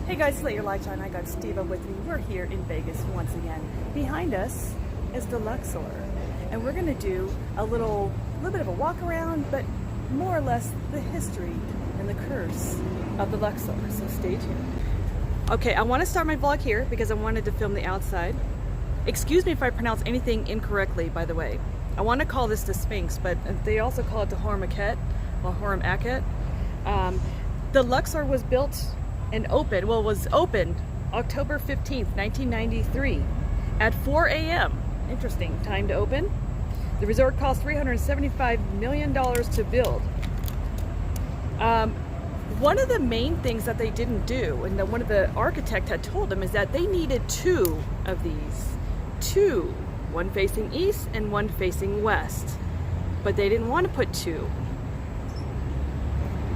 Hey guys, Slay Your Light Shine. I got Steve up with me. We're here in Vegas once again. Behind us is the Luxor, and we're going to do a little bit of a walk around, but more or less the history and the curse of the Luxor. So stay tuned. Okay, I want to start my vlog here because I wanted to film the outside. Excuse me if I pronounce anything incorrectly, by the way. I want to call this the Sphinx, but they also call it the Horam Aket, or Horam Aket. The Luxor was built and opened, well, was opened October 15th, 1993 at 4 a.m. Interesting time to open. The resort cost $375 million to build. One of the main things that they didn't do, and one of the architect had told them, is that they needed two of these. Two. One facing east and one facing west. But they didn't want to put two.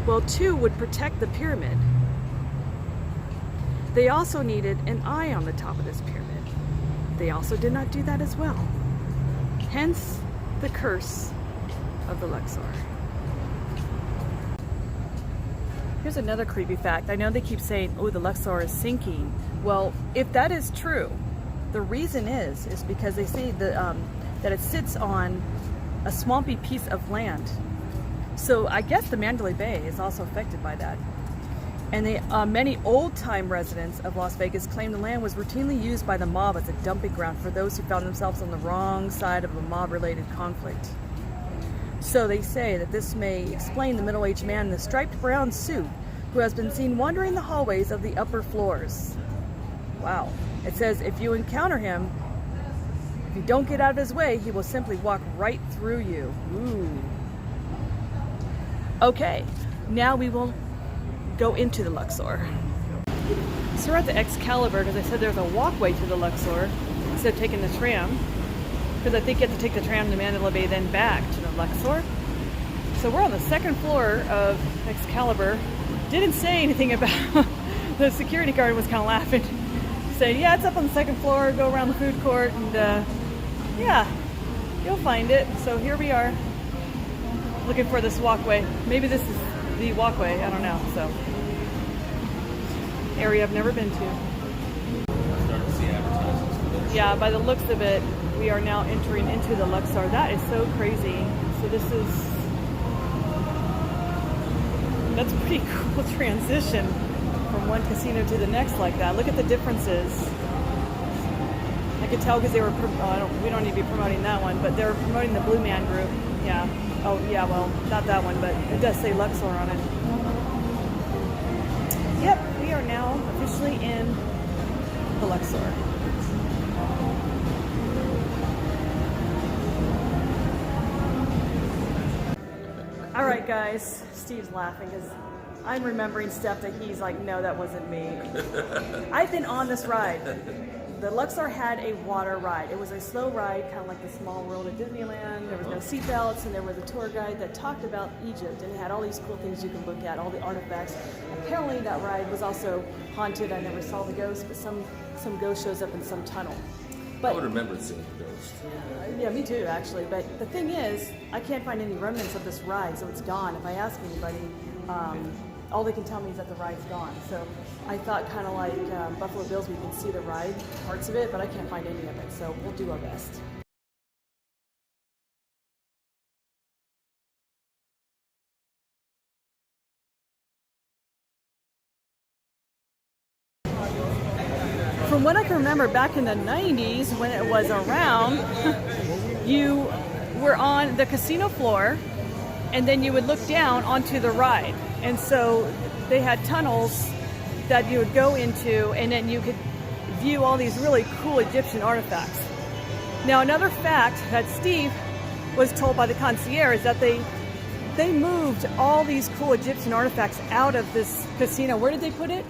Well, two would protect the pyramid. They also needed an eye on the top of this pyramid. They also did not do that as well. Hence, the curse of the Luxor. Here's another creepy fact. I know they keep saying, oh, the Luxor is sinking. Well, if that is true, the reason is because they say that it sits on a swampy piece of land. So I guess the Mandalay Bay is also affected by that. And many old-time residents of Las Vegas claim the land was routinely used by the mob as a dumping ground for those who found themselves on the wrong side of a mob-related conflict. So they say that this may explain the middle-aged man in the striped brown suit who has been seen wandering the hallways of the upper floors. Wow. It says if you encounter him, if you don't get out of his way, he will simply walk right through you. Ooh. Okay, now we will go into the Luxor. So we're at the Excalibur because I said there's a walkway to the Luxor instead of taking the tram, because I think you have to take the tram to Mandalay Bay then back to the Luxor. So we're on the second floor of Excalibur. Didn't say anything about the security guard was kind of laughing, saying, yeah, it's up on the second floor, go around the food court, and yeah, you'll find it. So here we are, looking for this walkway. Maybe this is the walkway, I don't know. So, area I've never been to. Yeah, by the looks of it, we are now entering into the Luxor. That is so crazy. So that's a pretty cool transition from one casino to the next like that. Look at the differences. I could tell because they were, we don't need to be promoting that one, but they're promoting the Blue Man Group. Yeah. Oh, yeah, well, not that one, but it does say Luxor on it. Yep, we are now officially in the Luxor. All right, guys, Steve's laughing because I'm remembering stuff that he's like, no, that wasn't me. I've been on this ride. The Luxor had a water ride. It was a slow ride, kind of like the Small World at Disneyland. There was no seatbelts, and there was a tour guide that talked about Egypt, and it had all these cool things you can look at, all the artifacts. Apparently that ride was also haunted. I never saw the ghost, but some ghost shows up in some tunnel. But I would remember seeing the ghost. Yeah, me too, actually. But the thing is, I can't find any remnants of this ride, so it's gone. If I ask anybody, all they can tell me is that the ride's gone. So I thought kind of like Buffalo Bills, we can see the ride, parts of it, but I can't find any of it. So we'll do our best. From what I can remember back in the 90s when it was around, you were on the casino floor and then you would look down onto the ride. And so they had tunnels that you would go into, and then you could view all these really cool Egyptian artifacts. Now, another fact that Steve was told by the concierge is that they moved all these cool Egyptian artifacts out of this casino. Where did they put it?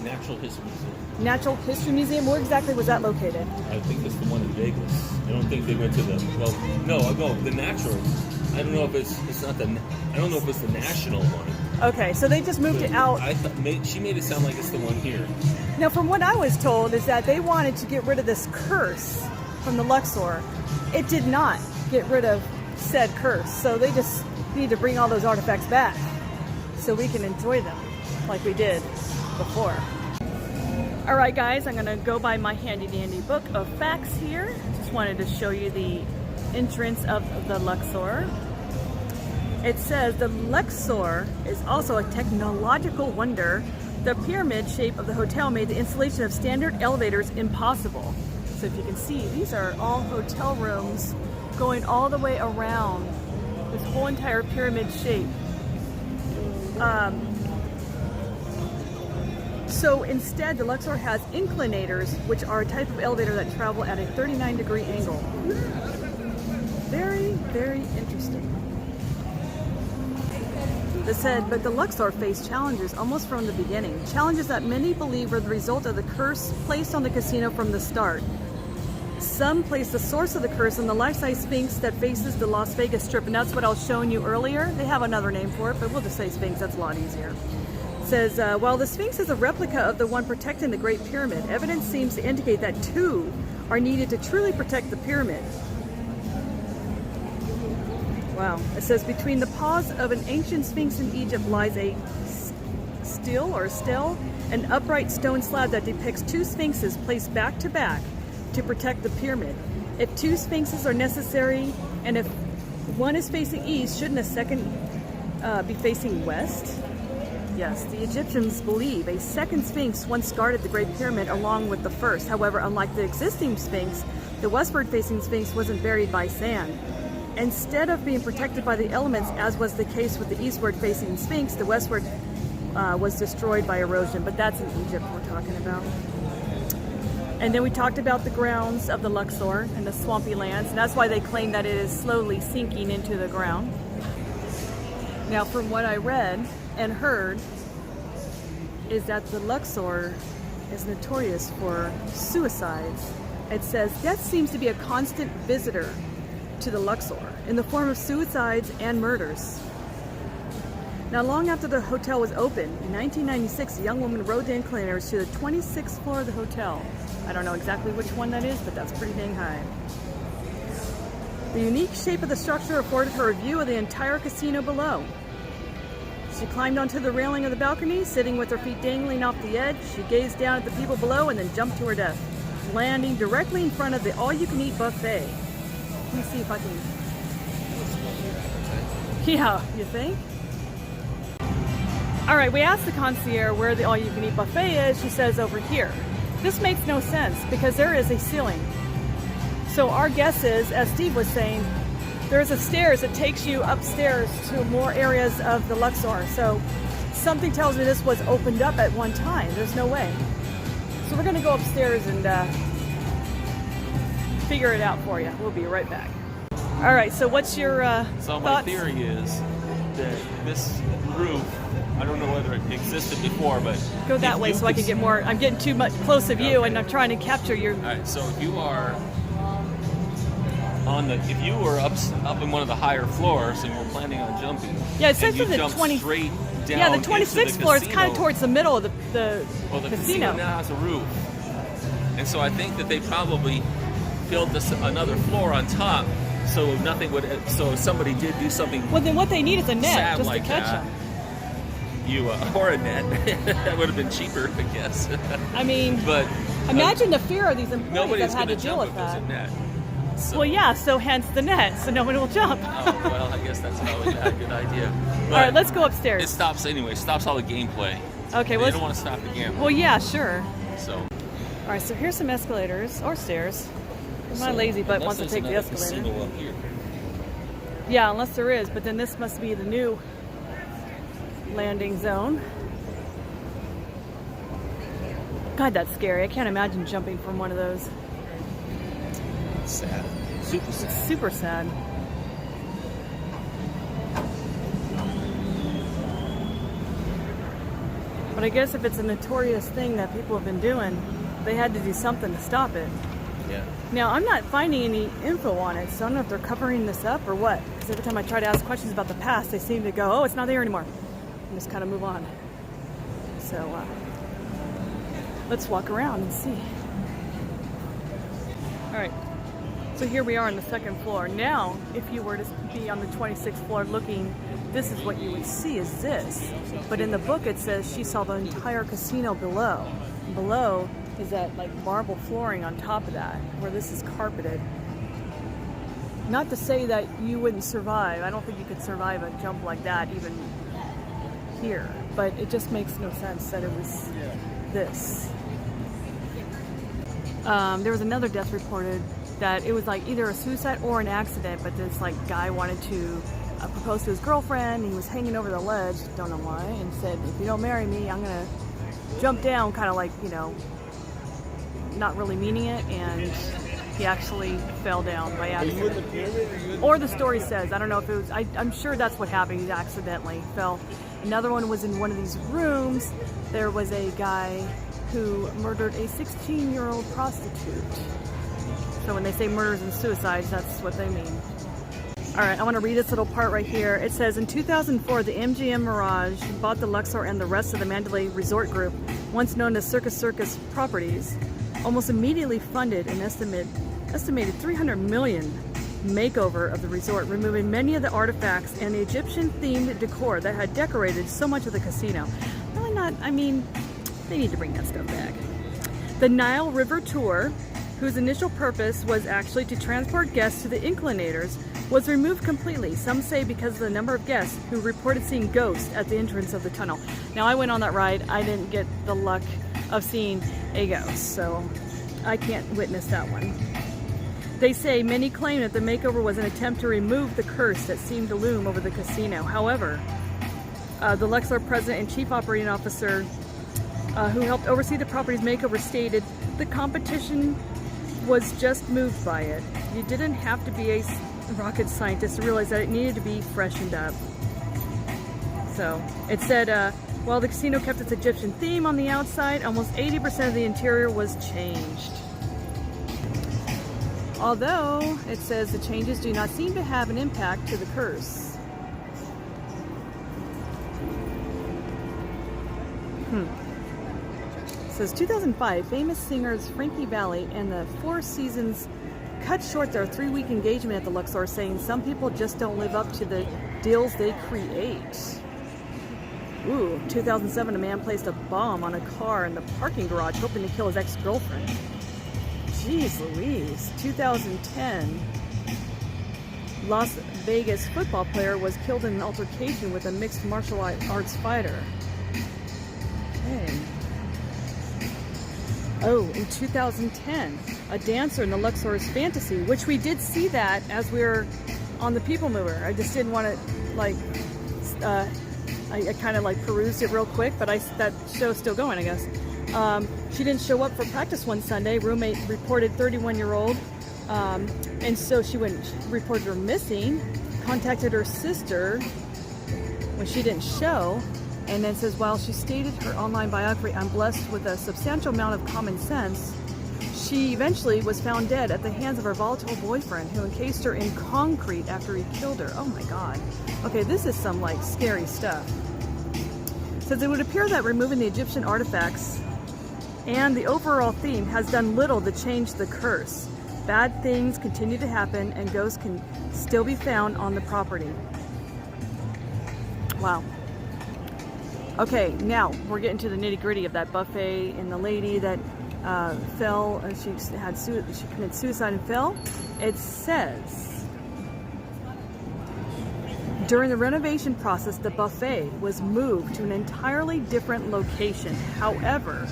Natural History Museum. Natural History Museum? Where exactly was that located? I think it's the one in Vegas. I don't think they went to the, well, no, I'll go, the natural. I don't know if it's not the, I don't know if it's the national one. Okay, so they just moved it out. I thought, she made it sound like it's the one here. Now, from what I was told is that they wanted to get rid of this curse from the Luxor. It did not get rid of said curse, so they just need to bring all those artifacts back so we can enjoy them like we did before. All right, guys, I'm gonna go by my handy dandy book of facts here. Just wanted to show you the entrance of the Luxor. It says the Luxor is also a technological wonder. The pyramid shape of the hotel made the installation of standard elevators impossible. So if you can see, these are all hotel rooms going all the way around this whole entire pyramid shape. So instead, the Luxor has inclinators, which are a type of elevator that travel at a 39-degree angle. Very, very interesting. It said, but the Luxor faced challenges almost from the beginning. Challenges that many believe were the result of the curse placed on the casino from the start. Some place the source of the curse on the life-size Sphinx that faces the Las Vegas Strip, and that's what I was showing you earlier. They have another name for it, but we'll just say Sphinx, that's a lot easier. It says, while the Sphinx is a replica of the one protecting the Great Pyramid, evidence seems to indicate that two are needed to truly protect the pyramid. Wow. It says, between the paws of an ancient Sphinx in Egypt lies a stele, an upright stone slab that depicts two sphinxes placed back to back to protect the pyramid. If two sphinxes are necessary, and if one is facing east, shouldn't a second be facing west? Yes, the Egyptians believe a second sphinx once guarded the Great Pyramid along with the first. However, unlike the existing sphinx, the westward-facing sphinx wasn't buried by sand. Instead of being protected by the elements, as was the case with the eastward-facing sphinx, the westward was destroyed by erosion. But that's in Egypt we're talking about. And then we talked about the grounds of the Luxor and the swampy lands, and that's why they claim that it is slowly sinking into the ground. Now, from what I read and heard, is that the Luxor is notorious for suicides. It says death seems to be a constant visitor to the Luxor in the form of suicides and murders. Now, long after the hotel was opened, in 1996, a young woman rode the inclinators to the 26th floor of the hotel. I don't know exactly which one that is, but that's pretty dang high. The unique shape of the structure afforded her a view of the entire casino below. She climbed onto the railing of the balcony, sitting with her feet dangling off the edge. She gazed down at the people below and then jumped to her death, landing directly in front of the all-you-can-eat buffet. Let me see if I can... Yeah, you think? All right, we asked the concierge where the all-you-can-eat buffet is. She says over here. This makes no sense because there is a ceiling. So our guess is, as Steve was saying, there's a stairs that takes you upstairs to more areas of the Luxor. So something tells me this was opened up at one time. There's no way. So we're gonna go upstairs and figure it out for you. We'll be right back. All right, so what's your So my thoughts? theory is that this roof, I don't know whether it existed before, but Go that way so I can get more. I'm getting too much close of you, Okay. and I'm trying to capture your. All right, so if you are if you were up in one of the higher floors and were planning on jumping, Yeah, it says and you for the jumped 20. straight down Yeah, the into 26th the floor is kind of casino. towards the middle of the Well, the casino now has a roof, and so I think that they probably built another floor on top, so nothing would. So if somebody did do something, Well, then what they need is a net sad just like to catch that, them. or a net, that would have been cheaper, I guess. I mean, But imagine the fear of these employees nobody's that had going to to deal jump with if there's that. a net. So, Well, yeah, so hence the net, so no one will jump. oh, well, I guess that's probably not a good idea. But All right, let's go it upstairs. stops anyway. Stops all the gameplay. Okay, They well, don't want to stop the game. well, yeah, sure. So. All right, so here's some escalators or stairs. My So, lazy butt unless wants to there's take the another escalator. casino up here. Yeah, unless there is, but then this must be the new landing zone. God, that's scary. I can't imagine jumping from one of those. Sad. Super sad. It's super sad. But I guess if it's a notorious thing that people have been doing, they had to do something to stop it. Yeah. Now, I'm not finding any info on it, so I don't know if they're covering this up or what. Because every time I try to ask questions about the past, they seem to go, oh, it's not there anymore. And just kind of move on. So, let's walk around and see. All right. So here we are on the second floor. Now, if you were to be on the 26th floor looking, this is what you would see, is this. But in the book it says she saw the entire casino below. Below is that like marble flooring on top of that, where this is carpeted. Not to say that you wouldn't survive. I don't think you could survive a jump like that even here. But it just makes no sense that it was this. There was another death reported that it was like either a suicide or an accident, but this like guy wanted to propose to his girlfriend. He was hanging over the ledge, don't know why, and said, if you don't marry me, I'm gonna jump down, kind of like, you know, not really meaning it, and he actually fell down by accident. Or the story says, I don't know if it was, I'm sure that's what happened, he accidentally fell. Another one was in one of these rooms. There was a guy who murdered a 16-year-old prostitute. So when they say murders and suicides, that's what they mean. All right, I want to read this little part right here. It says, in 2004, the MGM Mirage bought the Luxor and the rest of the Mandalay Resort Group, once known as Circus Properties, almost immediately funded an estimated $300 million makeover of the resort, removing many of the artifacts and the Egyptian-themed decor that had decorated so much of the casino. Really not, I mean, they need to bring that stuff back. The Nile River Tour, whose initial purpose was actually to transport guests to the inclinators, was removed completely. Some say because of the number of guests who reported seeing ghosts at the entrance of the tunnel. Now, I went on that ride. I didn't get the luck of seeing a ghost, so I can't witness that one. They say many claim that the makeover was an attempt to remove the curse that seemed to loom over the casino. However, the Luxor president and chief operating officer who helped oversee the property's makeover stated the competition was just moved by it. You didn't have to be a rocket scientist to realize that it needed to be freshened up. So it said, while the casino kept its Egyptian theme on the outside, almost 80% of the interior was changed. Although it says the changes do not seem to have an impact to the curse. It says 2005, famous singers Frankie Valli and the Four Seasons cut short their 3-week engagement at the Luxor, saying some people just don't live up to the deals they create. Ooh, 2007, a man placed a bomb on a car in the parking garage hoping to kill his ex-girlfriend. Jeez Louise. 2010, Las Vegas football player was killed in an altercation with a mixed martial arts fighter. Okay. Oh, in 2010, a dancer in the Luxor's Fantasy, which we did see that as we were on the People Mover. I just didn't want to, like, I kind of like perused it real quick, but that show's still going, I guess. She didn't show up for practice one Sunday. Roommate reported 31-year-old, and so she reported her missing, contacted her sister when she didn't show, and then says, while she stated her online biography, I'm blessed with a substantial amount of common sense, she eventually was found dead at the hands of her volatile boyfriend, who encased her in concrete after he killed her. Oh my God. Okay, this is some like scary stuff. Says it would appear that removing the Egyptian artifacts and the overall theme has done little to change the curse. Bad things continue to happen and ghosts can still be found on the property. Wow. Okay, now we're getting to the nitty-gritty of that buffet and the lady that fell. She committed suicide and fell. It says during the renovation process, the buffet was moved to an entirely different location. However,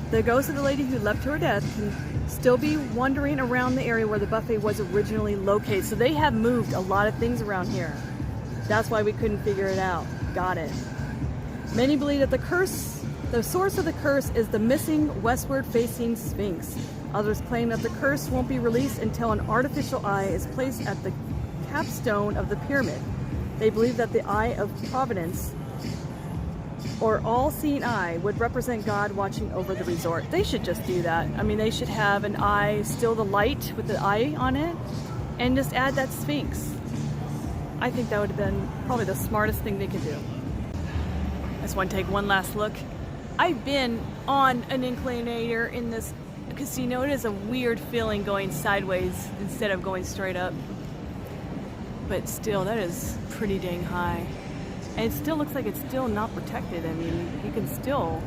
the ghost of the lady who left to her death can still be wandering around the area where the buffet was originally located. So they have moved a lot of things around here. That's why we couldn't figure it out. Got it. Many believe that the source of the curse is the missing westward-facing Sphinx. Others claim that the curse won't be released until an artificial eye is placed at the capstone of the pyramid. They believe that the Eye of Providence, or all-seeing eye, would represent God watching over the resort. They should just do that. I mean, they should have an eye, still the light with the eye on it, and just add that Sphinx. I think that would have been probably the smartest thing they could do. I just want to take one last look. I've been on an inclinator in this casino, it is a weird feeling going sideways instead of going straight up. But still, that is pretty dang high. And it still looks like it's still not protected. I mean, you can still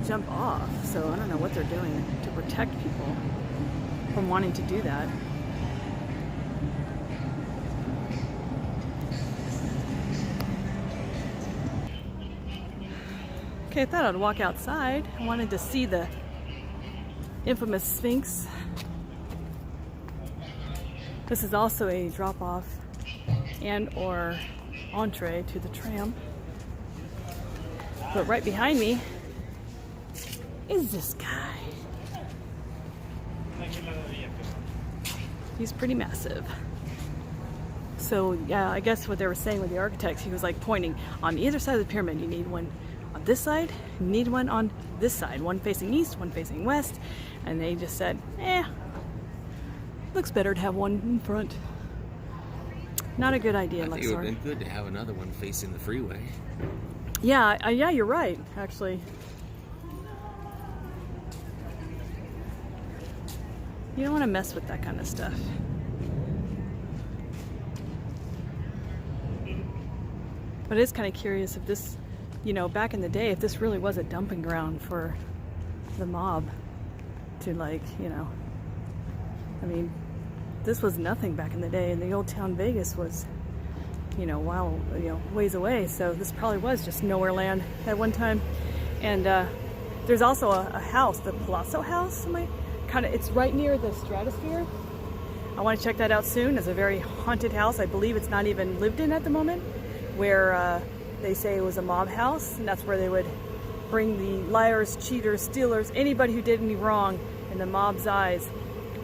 jump off. So I don't know what they're doing to protect people from wanting to do that. Okay, I thought I'd walk outside. I wanted to see the infamous Sphinx. This is also a drop-off and or entree to the tram. But right behind me is this guy. He's pretty massive. So yeah, I guess what they were saying with the architects, he was like pointing on either side of the pyramid. You need one on this side, you need one on this side. One facing east, one facing west. And they just said, looks better to have one in front. Not a good idea, Luxor. I think it would have been good to have another one facing the freeway. Yeah, yeah, you're right, actually. You don't want to mess with that kind of stuff. But it is kind of curious if this, you know, back in the day, if this really was a dumping ground for the mob to, like, you know, I mean, this was nothing back in the day, and the old town Vegas was, you know, ways away. So this probably was just nowhere land at one time. And there's also a house, the Palazzo House. It's right near the Stratosphere. I want to check that out soon. It's a very haunted house. I believe it's not even lived in at the moment, where they say it was a mob house, and that's where they would bring the liars, cheaters, stealers, anybody who did any wrong in the mob's eyes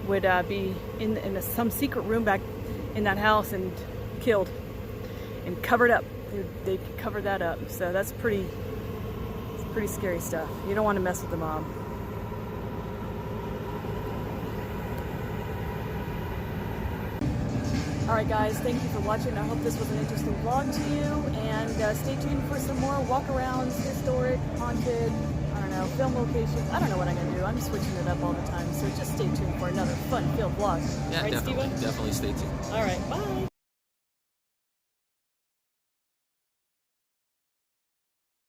would be in some secret room back in that house and killed and covered up. They could cover that up. So that's pretty scary stuff. You don't want to mess with the mob. Alright guys, thank you for watching. I hope this was an interesting vlog to you, and stay tuned for some more walk-arounds, historic, haunted, I don't know, film locations. I don't know what I'm going to do. I'm switching it up all the time, so just stay tuned for another fun-filled vlog. Yeah, right, definitely. Steven? Definitely stay tuned. Alright, bye!